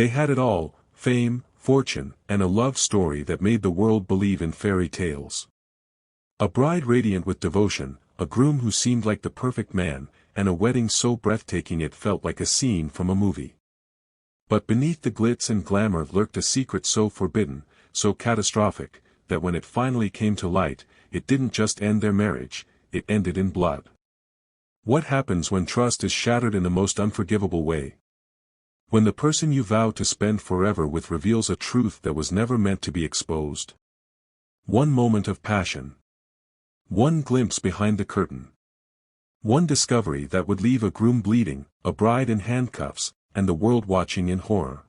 They had it all: fame, fortune, and a love story that made the world believe in fairy tales. A bride radiant with devotion, a groom who seemed like the perfect man, and a wedding so breathtaking it felt like a scene from a movie. But beneath the glitz and glamour lurked a secret so forbidden, so catastrophic, that when it finally came to light, it didn't just end their marriage, it ended in blood. What happens when trust is shattered in the most unforgivable way? When the person you vow to spend forever with reveals a truth that was never meant to be exposed. One moment of passion. One glimpse behind the curtain. One discovery that would leave a groom bleeding, a bride in handcuffs, and the world watching in horror.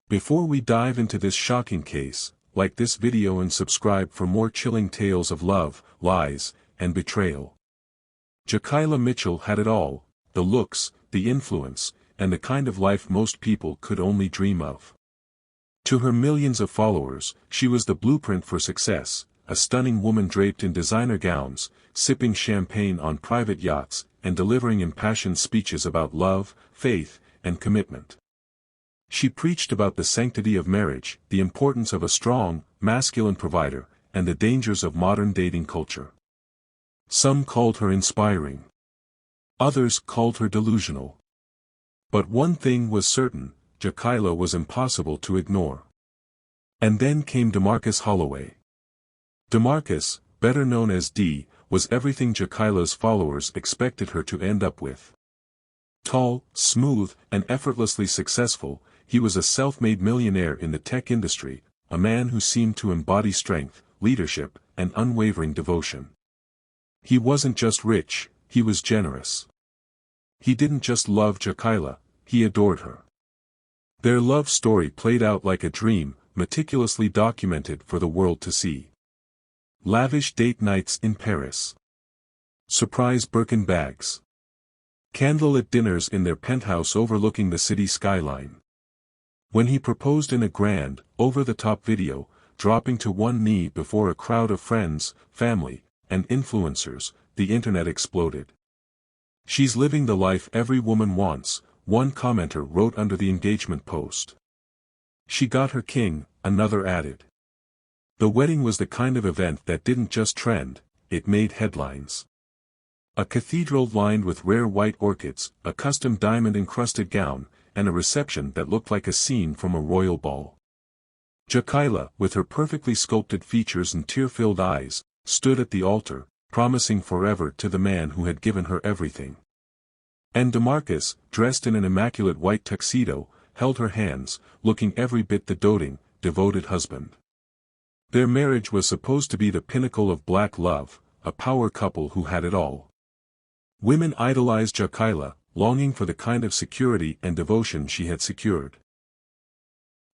Before we dive into this shocking case, like this video and subscribe for more chilling tales of love, lies, and betrayal. Jaquila Mitchell had it all: the looks, the influence, and the kind of life most people could only dream of. To her millions of followers, she was the blueprint for success, a stunning woman draped in designer gowns, sipping champagne on private yachts, and delivering impassioned speeches about love, faith, and commitment. She preached about the sanctity of marriage, the importance of a strong, masculine provider, and the dangers of modern dating culture. Some called her inspiring. Others called her delusional. But one thing was certain: Jaquila was impossible to ignore. And then came DeMarcus Holloway. DeMarcus, better known as D, was everything Jaquila's followers expected her to end up with. Tall, smooth, and effortlessly successful, he was a self-made millionaire in the tech industry, a man who seemed to embody strength, leadership, and unwavering devotion. He wasn't just rich, he was generous. He didn't just love Jaquila, he adored her. Their love story played out like a dream, meticulously documented for the world to see. Lavish date nights in Paris. Surprise Birkin bags. Candlelit dinners in their penthouse overlooking the city skyline. When he proposed in a grand, over-the-top video, dropping to one knee before a crowd of friends, family, and influencers, the internet exploded. "She's living the life every woman wants," one commenter wrote under the engagement post. "She got her king," another added. The wedding was the kind of event that didn't just trend, it made headlines. A cathedral lined with rare white orchids, a custom diamond-encrusted gown, and a reception that looked like a scene from a royal ball. Jaquila, with her perfectly sculpted features and tear-filled eyes, stood at the altar, promising forever to the man who had given her everything. And DeMarcus, dressed in an immaculate white tuxedo, held her hands, looking every bit the doting, devoted husband. Their marriage was supposed to be the pinnacle of black love, a power couple who had it all. Women idolized Jaquila, longing for the kind of security and devotion she had secured.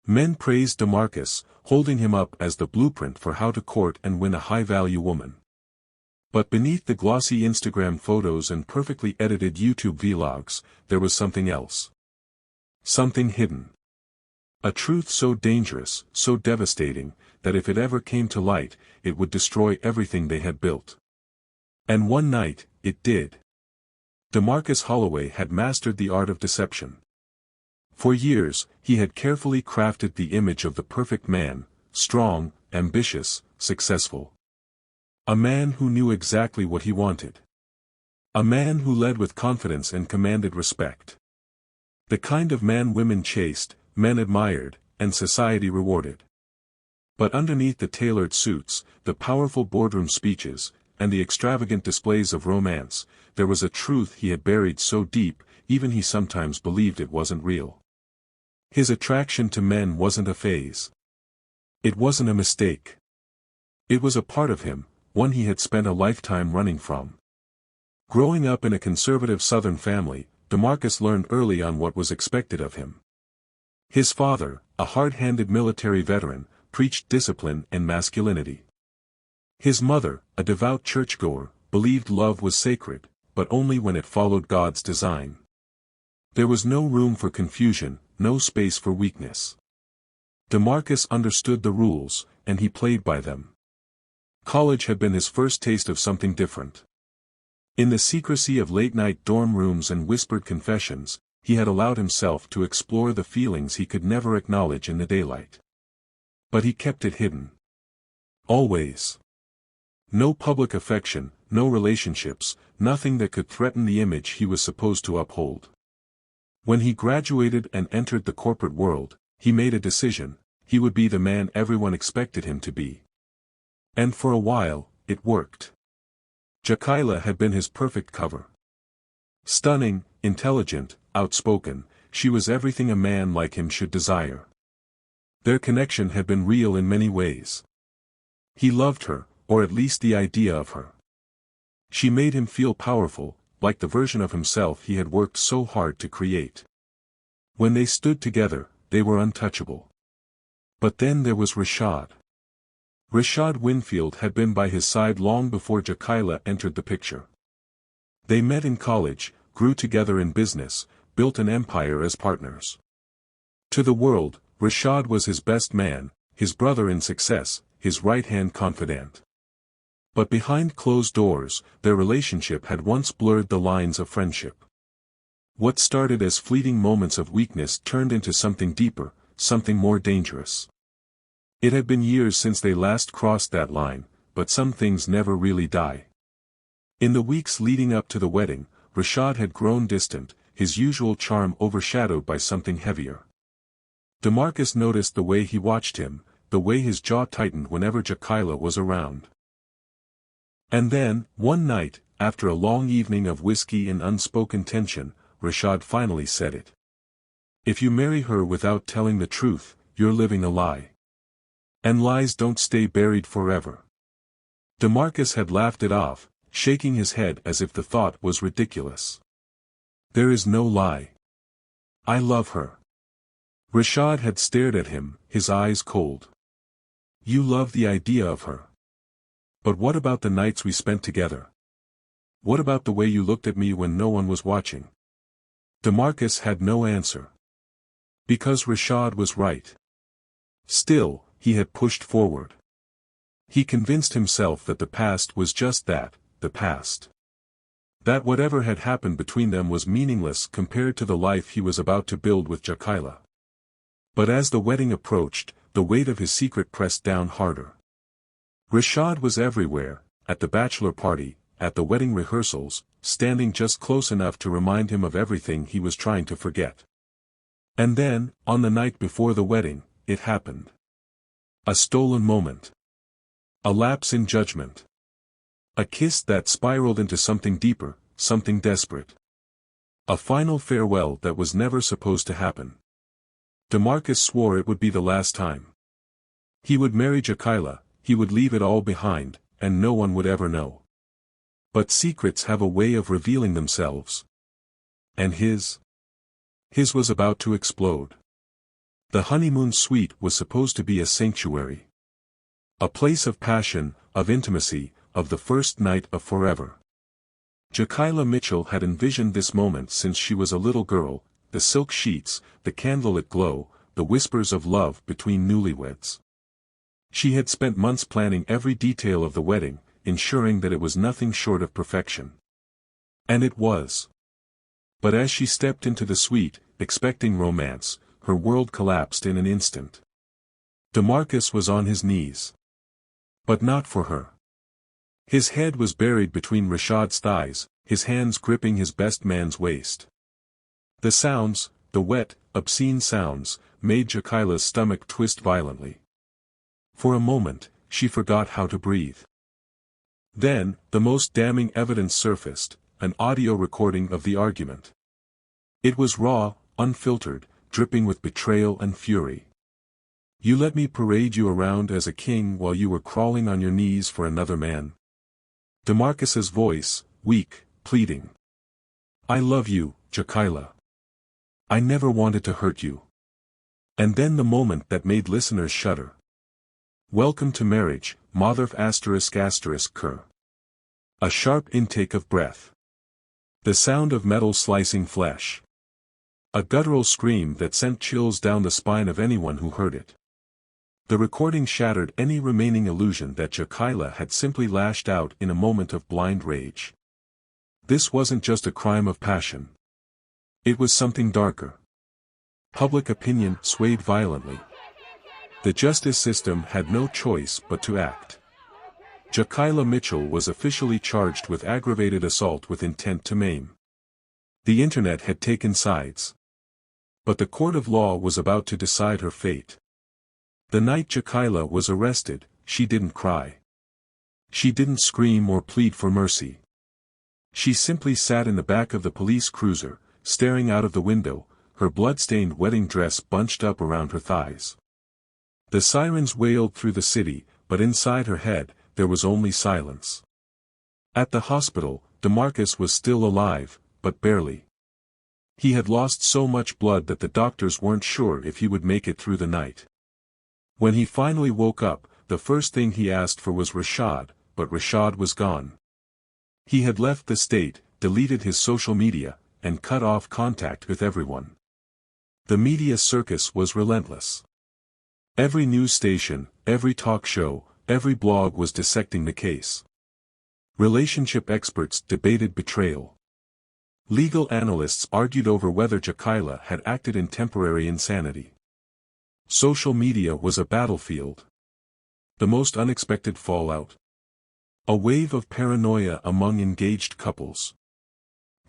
Men praised DeMarcus, holding him up as the blueprint for how to court and win a high-value woman. But beneath the glossy Instagram photos and perfectly edited YouTube vlogs, there was something else. Something hidden. A truth so dangerous, so devastating, that if it ever came to light, it would destroy everything they had built. And one night, it did. DeMarcus Holloway had mastered the art of deception. For years, he had carefully crafted the image of the perfect man: strong, ambitious, successful. A man who knew exactly what he wanted. A man who led with confidence and commanded respect. The kind of man women chased, men admired, and society rewarded. But underneath the tailored suits, the powerful boardroom speeches, and the extravagant displays of romance, there was a truth he had buried so deep, even he sometimes believed it wasn't real. His attraction to men wasn't a phase. It wasn't a mistake. It was a part of him, one he had spent a lifetime running from. Growing up in a conservative Southern family, DeMarcus learned early on what was expected of him. His father, a hard-handed military veteran, preached discipline and masculinity. His mother, a devout churchgoer, believed love was sacred, but only when it followed God's design. There was no room for confusion, no space for weakness. DeMarcus understood the rules, and he played by them. College had been his first taste of something different. In the secrecy of late-night dorm rooms and whispered confessions, he had allowed himself to explore the feelings he could never acknowledge in the daylight. But he kept it hidden. Always. No public affection, no relationships, nothing that could threaten the image he was supposed to uphold. When he graduated and entered the corporate world, he made a decision: he would be the man everyone expected him to be. And for a while, it worked. Jakayla had been his perfect cover. Stunning, intelligent, outspoken, she was everything a man like him should desire. Their connection had been real in many ways. He loved her, or at least the idea of her. She made him feel powerful, like the version of himself he had worked so hard to create. When they stood together, they were untouchable. But then there was Rashad. Rashad Winfield had been by his side long before Jakayla entered the picture. They met in college, grew together in business, built an empire as partners. To the world, Rashad was his best man, his brother in success, his right-hand confidant. But behind closed doors, their relationship had once blurred the lines of friendship. What started as fleeting moments of weakness turned into something deeper, something more dangerous. It had been years since they last crossed that line, but some things never really die. In the weeks leading up to the wedding, Rashad had grown distant, his usual charm overshadowed by something heavier. DeMarcus noticed the way he watched him, the way his jaw tightened whenever Jakayla was around. And then, one night, after a long evening of whiskey and unspoken tension, Rashad finally said it. "If you marry her without telling the truth, you're living a lie. And lies don't stay buried forever." DeMarcus had laughed it off, shaking his head as if the thought was ridiculous. "There is no lie. I love her." Rashad had stared at him, his eyes cold. "You love the idea of her. But what about the nights we spent together? What about the way you looked at me when no one was watching?" DeMarcus had no answer. Because Rashad was right. Still, he had pushed forward. He convinced himself that the past was just that, the past. That whatever had happened between them was meaningless compared to the life he was about to build with Jakayla. But as the wedding approached, the weight of his secret pressed down harder. Rashad was everywhere, at the bachelor party, at the wedding rehearsals, standing just close enough to remind him of everything he was trying to forget. And then, on the night before the wedding, it happened. A stolen moment. A lapse in judgment. A kiss that spiraled into something deeper, something desperate. A final farewell that was never supposed to happen. DeMarcus swore it would be the last time. He would marry Jakayla, he would leave it all behind, and no one would ever know. But secrets have a way of revealing themselves. And his was about to explode. The honeymoon suite was supposed to be a sanctuary. A place of passion, of intimacy, of the first night of forever. Jakayla Mitchell had envisioned this moment since she was a little girl, the silk sheets, the candlelit glow, the whispers of love between newlyweds. She had spent months planning every detail of the wedding, ensuring that it was nothing short of perfection. And it was. But as she stepped into the suite, expecting romance, her world collapsed in an instant. DeMarcus was on his knees. But not for her. His head was buried between Rashad's thighs, his hands gripping his best man's waist. The sounds, the wet, obscene sounds, made Jakayla's stomach twist violently. For a moment, she forgot how to breathe. Then, the most damning evidence surfaced, an audio recording of the argument. It was raw, unfiltered, dripping with betrayal and fury. "You let me parade you around as a king while you were crawling on your knees for another man." DeMarcus's voice, weak, pleading. "I love you, Jakayla. I never wanted to hurt you." And then the moment that made listeners shudder. "Welcome to marriage, Motherf ********. A sharp intake of breath. The sound of metal slicing flesh. A guttural scream that sent chills down the spine of anyone who heard it. The recording shattered any remaining illusion that Jakayla had simply lashed out in a moment of blind rage. This wasn't just a crime of passion. It was something darker. Public opinion swayed violently. The justice system had no choice but to act. Jakayla Mitchell was officially charged with aggravated assault with intent to maim. The internet had taken sides. But the court of law was about to decide her fate. The night Jakayla was arrested, she didn't cry. She didn't scream or plead for mercy. She simply sat in the back of the police cruiser, staring out of the window, her blood-stained wedding dress bunched up around her thighs. The sirens wailed through the city, but inside her head, there was only silence. At the hospital, DeMarcus was still alive, but barely. He had lost so much blood that the doctors weren't sure if he would make it through the night. When he finally woke up, the first thing he asked for was Rashad, but Rashad was gone. He had left the state, deleted his social media, and cut off contact with everyone. The media circus was relentless. Every news station, every talk show, every blog was dissecting the case. Relationship experts debated betrayal. Legal analysts argued over whether Jakayla had acted in temporary insanity. Social media was a battlefield. The most unexpected fallout. A wave of paranoia among engaged couples.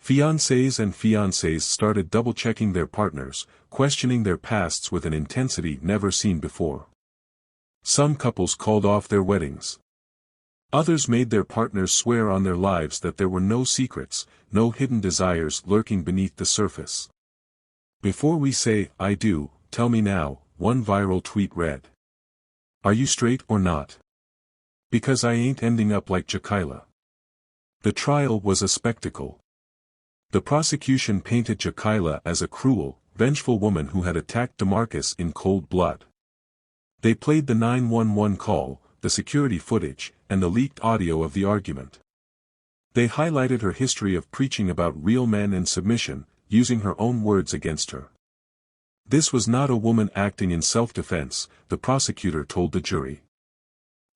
Fiancés and fiancées started double-checking their partners, questioning their pasts with an intensity never seen before. Some couples called off their weddings. Others made their partners swear on their lives that there were no secrets, no hidden desires lurking beneath the surface. Before we say, "I do, tell me now," one viral tweet read. "Are you straight or not? Because I ain't ending up like Jakayla." The trial was a spectacle. The prosecution painted Jakayla as a cruel, vengeful woman who had attacked DeMarcus in cold blood. They played the 911 call, the security footage, and the leaked audio of the argument. They highlighted her history of preaching about real men and submission, using her own words against her. This was not a woman acting in self-defense, the prosecutor told the jury.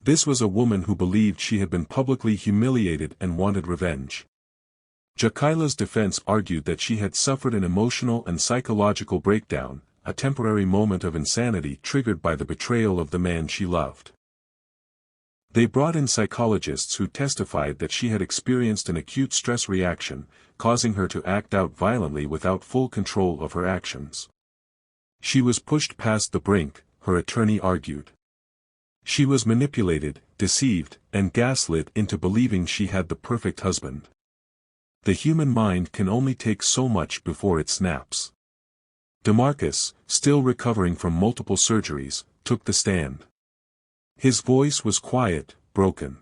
This was a woman who believed she had been publicly humiliated and wanted revenge. Jakayla's defense argued that she had suffered an emotional and psychological breakdown, a temporary moment of insanity triggered by the betrayal of the man she loved. They brought in psychologists who testified that she had experienced an acute stress reaction, causing her to act out violently without full control of her actions. She was pushed past the brink, her attorney argued. She was manipulated, deceived, and gaslit into believing she had the perfect husband. The human mind can only take so much before it snaps. DeMarcus, still recovering from multiple surgeries, took the stand. His voice was quiet, broken.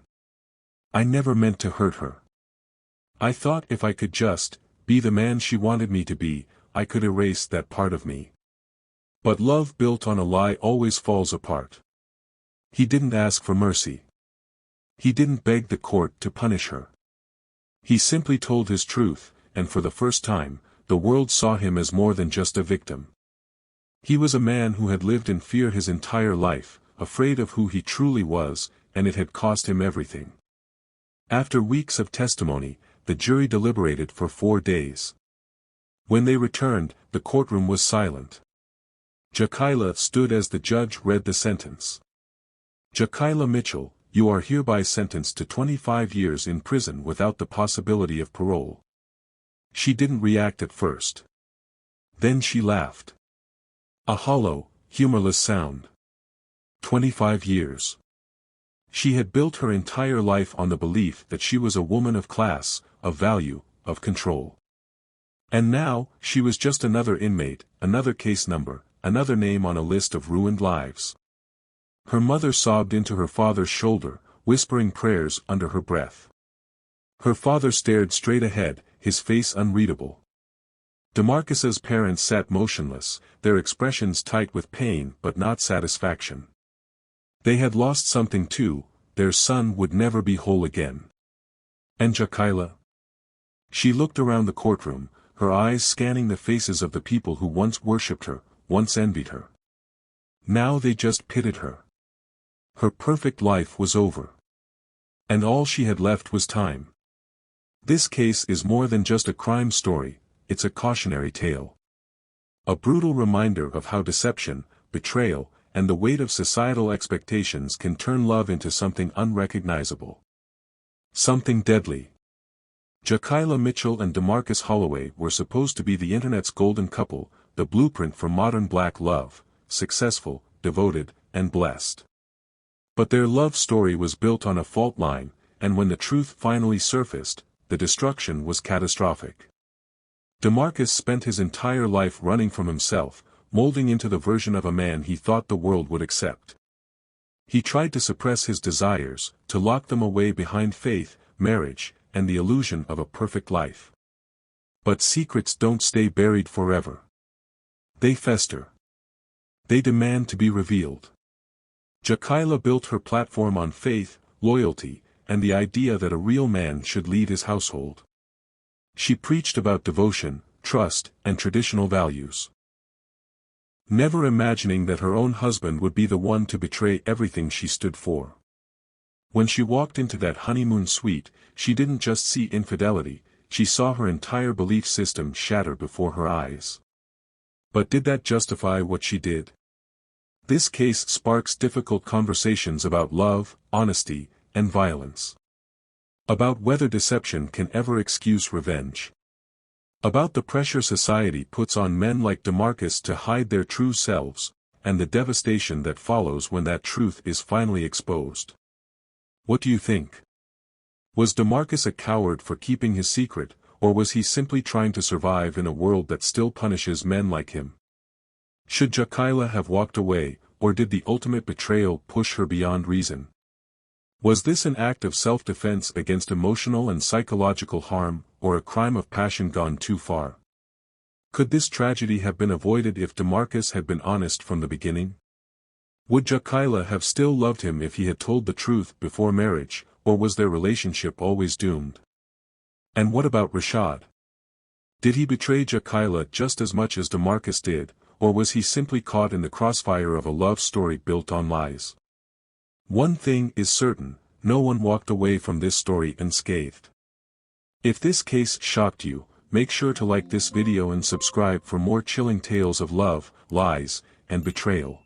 "I never meant to hurt her. I thought if I could just be the man she wanted me to be, I could erase that part of me. But love built on a lie always falls apart." He didn't ask for mercy. He didn't beg the court to punish her. He simply told his truth, and for the first time, the world saw him as more than just a victim. He was a man who had lived in fear his entire life, afraid of who he truly was, and it had cost him everything. After weeks of testimony, the jury deliberated for 4 days. When they returned, the courtroom was silent. Jakayla stood as the judge read the sentence. "Jakayla Mitchell, you are hereby sentenced to 25 years in prison without the possibility of parole." She didn't react at first. Then she laughed. A hollow, humorless sound. 25 years. She had built her entire life on the belief that she was a woman of class, of value, of control. And now, she was just another inmate, another case number, another name on a list of ruined lives. Her mother sobbed into her father's shoulder, whispering prayers under her breath. Her father stared straight ahead, his face unreadable. DeMarcus's parents sat motionless, their expressions tight with pain but not satisfaction. They had lost something too, their son would never be whole again. And Jakayla? She looked around the courtroom, her eyes scanning the faces of the people who once worshipped her, once envied her. Now they just pitied her. Her perfect life was over. And all she had left was time. This case is more than just a crime story, it's a cautionary tale. A brutal reminder of how deception, betrayal, and the weight of societal expectations can turn love into something unrecognizable. Something deadly. Jakayla Mitchell and DeMarcus Holloway were supposed to be the internet's golden couple, the blueprint for modern black love, successful, devoted, and blessed. But their love story was built on a fault line, and when the truth finally surfaced, the destruction was catastrophic. DeMarcus spent his entire life running from himself, molding into the version of a man he thought the world would accept. He tried to suppress his desires, to lock them away behind faith, marriage, and the illusion of a perfect life. But secrets don't stay buried forever. They fester. They demand to be revealed. Jakayla built her platform on faith, loyalty, and the idea that a real man should lead his household. She preached about devotion, trust, and traditional values. Never imagining that her own husband would be the one to betray everything she stood for. When she walked into that honeymoon suite, she didn't just see infidelity, she saw her entire belief system shatter before her eyes. But did that justify what she did? This case sparks difficult conversations about love, honesty, and violence. About whether deception can ever excuse revenge. About the pressure society puts on men like DeMarcus to hide their true selves, and the devastation that follows when that truth is finally exposed. What do you think? Was DeMarcus a coward for keeping his secret, or was he simply trying to survive in a world that still punishes men like him? Should Jakayla have walked away, or did the ultimate betrayal push her beyond reason? Was this an act of self-defense against emotional and psychological harm, or a crime of passion gone too far? Could this tragedy have been avoided if DeMarcus had been honest from the beginning? Would Jakayla have still loved him if he had told the truth before marriage, or was their relationship always doomed? And what about Rashad? Did he betray Jakayla just as much as DeMarcus did, or was he simply caught in the crossfire of a love story built on lies? One thing is certain, no one walked away from this story unscathed. If this case shocked you, make sure to like this video and subscribe for more chilling tales of love, lies, and betrayal.